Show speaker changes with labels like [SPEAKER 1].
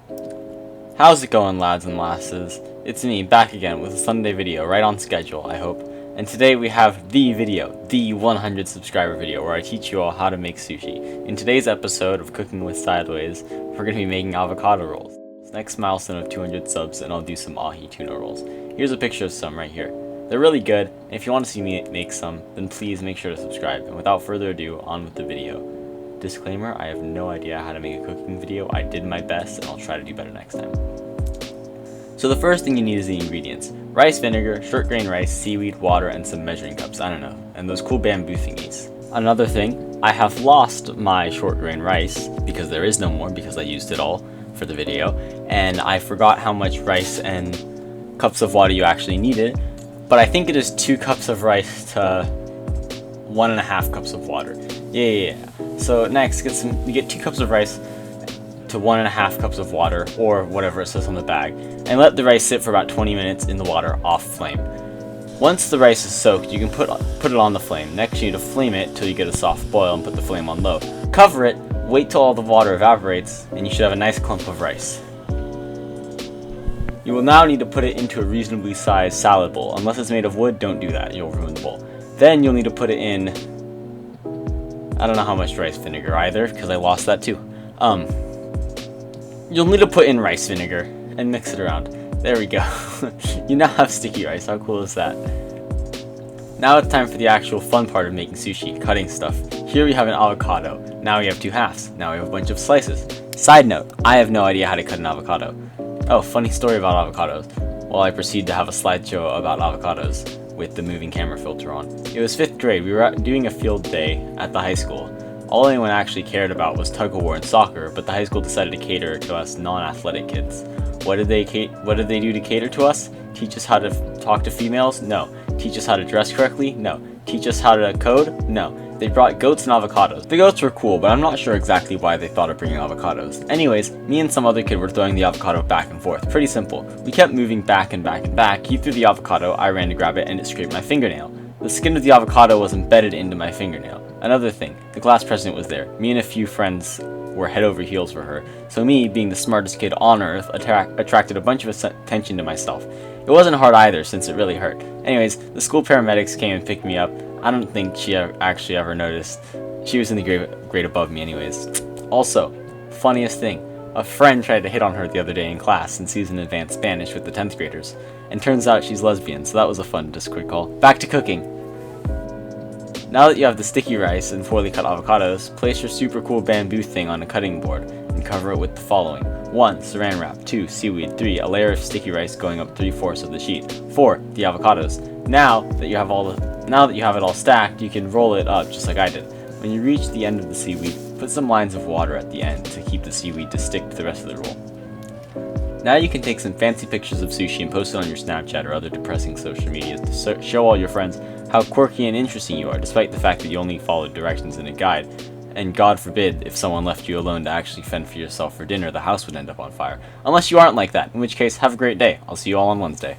[SPEAKER 1] How's it going, lads and lasses? It's me, back again with a Sunday video, right on schedule, I hope. And today we have the video, the 100 subscriber video, where I teach you all how to make sushi. In today's episode of Cooking with Sid3UUays, we're going to be making avocado rolls. Next milestone of 200 subs, and I'll do some ahi tuna rolls. Here's a picture of some right here. They're really good, and if you want to see me make some, then please make sure to subscribe. And without further ado, on with the video. Disclaimer, I have no idea how to make a cooking video. I did my best, and I'll try to do better next time. So the first thing you need is the ingredients. Rice vinegar, short grain rice, seaweed, water, and some measuring cups, I don't know, and those cool bamboo thingies. Another thing, I have lost my short grain rice, because there is no more, because I used it all for the video, and I forgot how much rice and cups of water you actually needed, but I think it is 2 cups of rice to 1.5 cups of water. Yeah. So next, you get 2 cups of rice to 1.5 cups of water, or whatever it says on the bag, and let the rice sit for about 20 minutes in the water off flame. Once the rice is soaked, you can put it on the flame. Next, you need to flame it till you get a soft boil and put the flame on low. Cover it, wait till all the water evaporates, and you should have a nice clump of rice. You will now need to put it into a reasonably sized salad bowl. Unless it's made of wood, don't do that, you'll ruin the bowl. Then you'll need to put it in, I don't know how much rice vinegar either, because I lost that too. You'll need to put in rice vinegar and mix it around. There we go. You now have sticky rice. How cool is that? Now it's time for the actual fun part of making sushi, cutting stuff. Here we have an avocado. Now we have 2 halves. Now we have a bunch of slices. Side note, I have no idea how to cut an avocado. Oh, funny story about avocados. While I proceed to have a slideshow about avocados with the moving camera filter on. It was 5th grade. We were doing a field day at the high school. All anyone actually cared about was tug-of-war and soccer, but the high school decided to cater to us non-athletic kids. What did they do to cater to us? Teach us how to talk to females? No. Teach us how to dress correctly? No. Teach us how to code? No. They brought goats and avocados. The goats were cool, but I'm not sure exactly why they thought of bringing avocados. Anyways, me and some other kid were throwing the avocado back and forth. Pretty simple. We kept moving back and back and back. He threw the avocado, I ran to grab it, and it scraped my fingernail. The skin of the avocado was embedded into my fingernail. Another thing, the class president was there. Me and a few friends were head over heels for her, so me, being the smartest kid on earth, attracted a bunch of attention to myself. It wasn't hard either, since it really hurt. Anyways, the school paramedics came and picked me up. I don't think she actually ever noticed. She was in the grade above me anyways. Also, funniest thing, a friend tried to hit on her the other day in class since he's in advanced Spanish with the 10th graders. And turns out she's lesbian, so that was a fun just quick call. Back to cooking. Now that you have the sticky rice and poorly cut avocados, place your super cool bamboo thing on a cutting board and cover it with the following. 1. Saran wrap. 2. Seaweed. 3. A layer of sticky rice going up 3/4 of the sheet. 4. The avocados. Now that you have it all stacked, you can roll it up just like I did. When you reach the end of the seaweed, put some lines of water at the end to keep the seaweed to stick to the rest of the roll. Now you can take some fancy pictures of sushi and post it on your Snapchat or other depressing social media to show all your friends how quirky and interesting you are, despite the fact that you only followed directions in a guide. And God forbid, if someone left you alone to actually fend for yourself for dinner, the house would end up on fire. Unless you aren't like that, in which case, have a great day. I'll see you all on Wednesday.